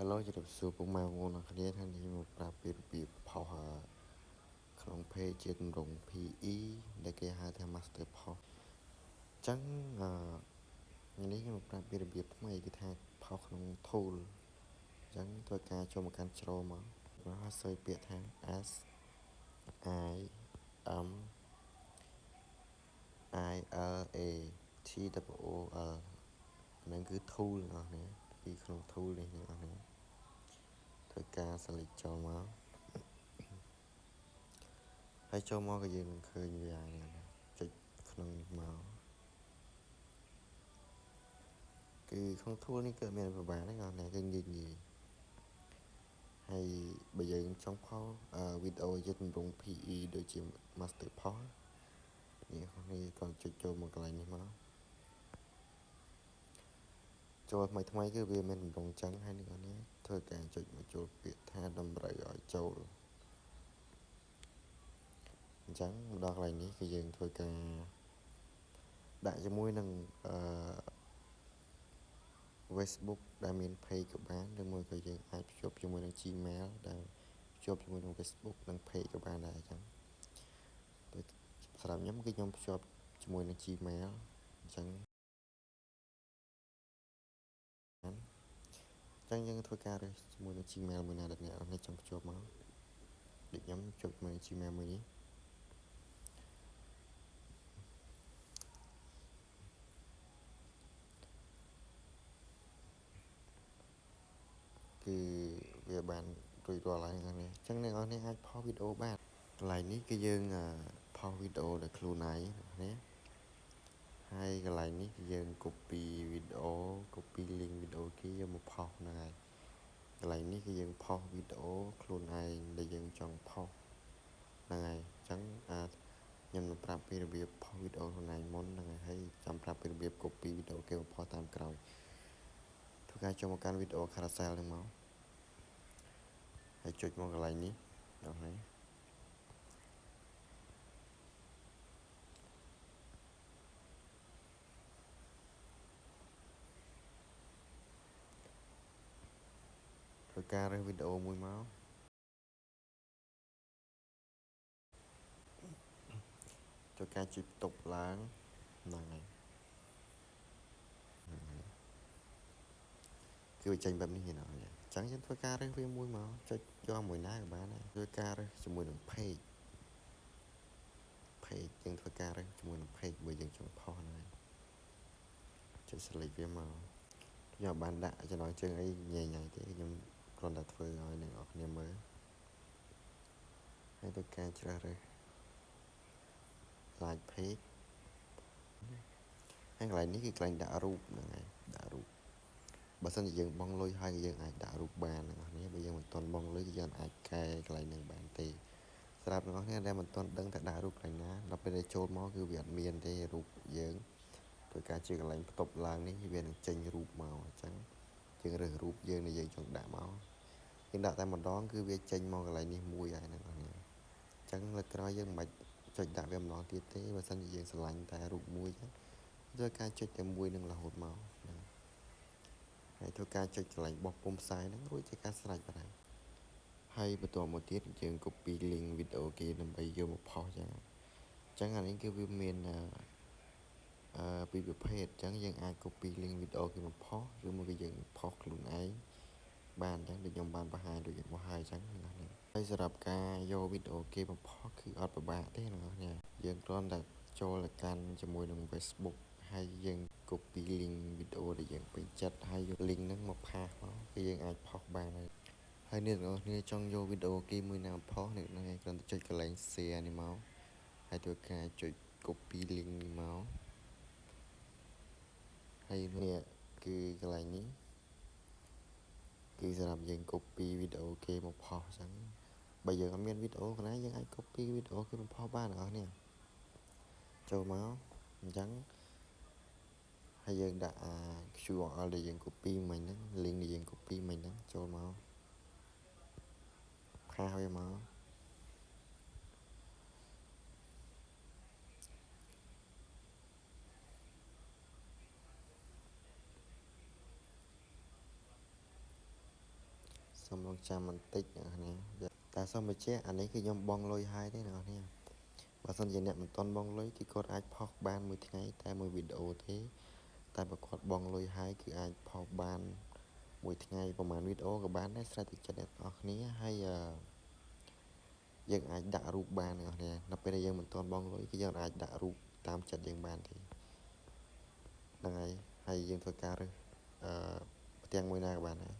Hello ជម្រាបសួរពុកម៉ែបងប្អូនអ្នកគ្នាថ្ងៃនេះមកប្រាប់ពីរបៀបផុសក្នុង page ជាទម្រង់ PE ដែលគេហៅថា Master Post អញ្ចឹងថ្ងៃនេះខ្ញុំមកប្រាប់ពីរបៀបថ្មីគឺថាផុសក្នុង tool អញ្ចឹងធ្វើការចូលមកកាន់ជ្រោមមកហើយសើចពាក្យថា S I M I L A T O L ហ្នឹងគឺ tool អ្នកនរពីក្នុង tool នេះអ្នកនរធ្វើការ select ចូលមកហើយចូលមកក៏យើងនឹងឃើញវាហ្នឹងចុចក្នុងនេះមកគឺក្នុង tool នេះគឺមានប្រព័ន្ធហ្នឹងណាគឺងាយហើយបើយើងចង់ផុសវីដេអូជាទម្រង់ PE ដូចជា Master Post នេះគាត់ចុចចូលមកកន្លែងនេះមកចូលថ្មីគឺវាមានទម្រង់ចឹងហើយអ្នកនរធ្វើការចុចមកចូលពាក្យថាតម្រូវឲ្យចូលអញ្ចឹងមកដល់កន្លែងនេះគឺយើងធ្វើការដាក់ជាមួយនឹងFacebook ដែលមាន page ក៏បានឬមួយក៏យើងអាចភ្ជាប់ជាមួយនឹង Gmail ដែលភ្ជាប់ជាមួយនឹង Facebook និង page ក៏បានដែរអញ្ចឹងដូចសម្រាប់ខ្ញុំគឺខ្ញុំភ្ជាប់ជាមួយនឹង Gmail អញ្ចឹងយើងធ្វើការរើសជាមួយនឹង Gmail មួយណាដែលអ្នកនរចង់ភ្ជាប់មកដូចខ្ញុំភ្ជាប់ជាមួយនឹង Gmail មួយនេះគឺវាបានរួចរាល់ហើយហ្នឹងអញ្ចឹងអ្នកនរអាចផុសវីដេអូបានកន្លែងនេះគឺយើងផុសវីដេអូដោយខ្លួនឯងណាហើយកន្លែងនេះគឺយើង copy វីដេអូ copy link វីដេអូគេយកមកផុសហ្នឹងហើយកន្លែងនេះគឺយើងផុសវីដេអូខ្លួនឯងដែលយើងចង់ផុសហ្នឹងហើយអញ្ចឹងខ្ញុំនឹងប្រាប់ពីរបៀបផុសវីដេអូខ្លួនឯងមុនហ្នឹងហើយចាំប្រាប់ពីរបៀប copy វីដេអូគេមកផុសតាមក្រោយធ្វើការចូលមកកាន់វីដេអូ carousel ហ្នឹងមកហើយចុចមកកន្លែងនេះដល់ហើយធ្វើការរើសវីដេអូមួយមកធ្វើការចុចបន្ទប់ឡើងហ្នឹងហើយគឺវាចេញបែបនេះណាអញ្ចឹងយើងធ្វើការរើសវាមួយមកចុចយកមួយណាក៏បានដែរធ្វើការរើសជាមួយនឹង page យើងធ្វើការរើសជាមួយនឹង page បើយើងចង់ផុសហ្នឹងចុច select វាមកខ្ញុំបានដាក់ចំណងជើងអីញ៉ៃទេខ្ញុំគ្រាន់តែធ្វើឲ្យអ្នកនរគ្នាមើលហើយធ្វើការជ្រើសរើស like page ហើយកន្លែងនេះគឺកន្លែងដាក់រូបហ្នឹងហើយដាក់រូបបើសិនជាយើងបង់លុយហើយយើងអាចដាក់រូបបានអ្នកនរគ្នាបើយើងមិនទាន់បង់លុយគឺយើងអាចកែកន្លែងហ្នឹងបានទេសម្រាប់អ្នកនរគ្នាដែលមិនទាន់ដឹងថាដាក់រូបកន្លែងណាដល់ពេលដែលចូលមកគឺវាអត់មានទេរូបយើងធ្វើការជាកន្លែងបន្ទប់ឡើងនេះវានឹងចេញរូបមកអញ្ចឹងយើងរើសរូបយើងដែលយើងចង់ដាក់មកយើងដាក់តែម្ដងគឺវាចេញមកកន្លែងនេះមួយហើយអ្នកនរគ្នាអញ្ចឹងលើកក្រោយយើងមិនបាច់ចុចដាក់វាម្ដងទៀតទេបើសិនជាយើងស្រឡាញ់តែរូបមួយចឹងធ្វើការចុចតែមួយនឹងរហូតមកហើយធ្វើការចុចកន្លែងបោះពុម្ពផ្សាយហ្នឹងរួចជាការស្រេចបាទហើយបន្តមកទៀតយើង copy link វីដេអូគេដើម្បីយកមកផុសចឹងអញ្ចឹងអានេះគឺវាមានពីរប្រភេទអញ្ចឹងយើងអាច copy link វីដេអូគេមកផុសឬមួយក៏យើងផុសខ្លួនឯងបានអញ្ចឹងដូចខ្ញុំបានបង្ហាញដូចមកហើយអញ្ចឹងណាហើយសម្រាប់ការយកវីដេអូគេមកផុសគឺអត់ពិបាកទេណាយើងគ្រាន់តែចូលទៅកាន់ជាមួយនឹង Facebook ហើយយើង copy link វីដេអូដែលយើងពេញចិត្តហើយយក link ហ្នឹងមកផាសមកគឺយើងអាចផុសបានហើយអ្នកនរគ្នាចង់យកវីដេអូគេមួយណាផុសអ្នកនរគ្រាន់តែចុចកន្លែង share នេះមកហើយធ្វើការចុច copy link នេះមកហើយនេះគឺកន្លែងនេះគឺសម្រាប់យើង copy វីដេអូគេមកផុសអញ្ចឹងបើយើងអត់មានវីដេអូកន្លែងយើងអាច copy វីដេអូគេមកផុសបានអ្នកនរចូលមកអញ្ចឹងហើយយើងដាក់QR ដែលយើង copy មិញហ្នឹង link ដែលយើង copy មិញហ្នឹងចូលមកផាសវាមក សូមរងចាំបន្តិចអ្នកនរតែសូមបញ្ជាក់អានេះគឺខ្ញុំបងលុយហើយទេអ្នកនរបើសិនជាអ្នកមិនទាន់បងលុយគឺគាត់អាចផុសបានមួយថ្ងៃតែមួយវីដេអូទេតែបើគាត់បងលុយហើយគឺអាចផុសបានមួយថ្ងៃប្រហែលវីដេអូក៏បានដែរស្រេចតែចិត្តអ្នកនរគ្នាហើយយើងអាចដាក់រូបបានអ្នកនរនៅពេលដែលយើងមិនទាន់បងលុយគឺយើងអាចដាក់រូបតាមចិត្តយើងបានទេហ្នឹងហើយយើងធ្វើការរើសផ្ទាំងមួយណាក៏បានដែរ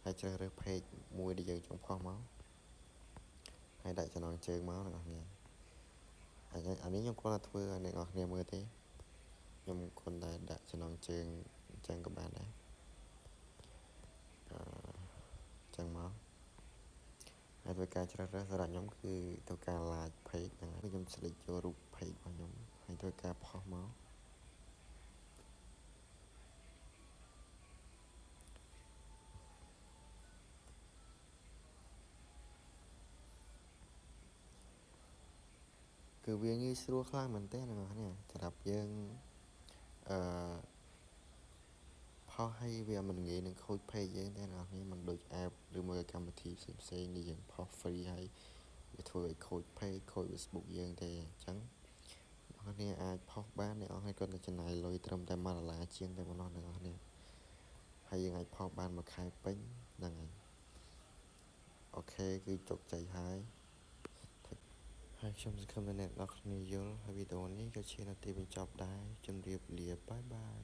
ហើយជ្រើសរើស page មួយដែលយើងចង់ផុសមកហើយដាក់ចំណងជើងមកអ្នកនរអានេះខ្ញុំគ្រាន់តែធ្វើឲ្យអ្នកនរគ្នាមើលទេខ្ញុំគ្រាន់តែដាក់ចំណងជើងអញ្ចឹងក៏បានដែរអញ្ចឹងមកហើយធ្វើការជ្រើសរើសសម្រាប់ខ្ញុំគឺធ្វើការ like page ហ្នឹងហើយខ្ញុំ select យករូប page របស់ខ្ញុំហើយធ្វើការផុសមកគឺវាងាយស្រួលខ្លាំងមែនទេអ្នកនរគ្នាសម្រាប់យើងផុសឲ្យវាមិនងាយនឹងខូច page យើងទេអ្នកនរគ្នាមិនដូច app ឬមួយកម្មវិធីផ្សេងៗនេះយើងផុស free ហើយវាធ្វើឲ្យខូច page ខូច Facebook យើងទេអញ្ចឹងអ្នកនរអាចផុសបានអ្នកនរគាត់តែចំណាយលុយត្រឹមតែ$1ជាងតែប៉ុណ្ណោះអ្នកនរហើយយើងអាចផុសបានមួយខែពេញហ្នឹងហើយអូខេគឺជោគជ័យហើយខ្ញុំសង្ឃឹមថាអ្នកនរគ្នាយល់ហើយវីដេអូនេះក៏ជានាទីបញ្ចប់ដែរជម្រាបលាបាយបាយ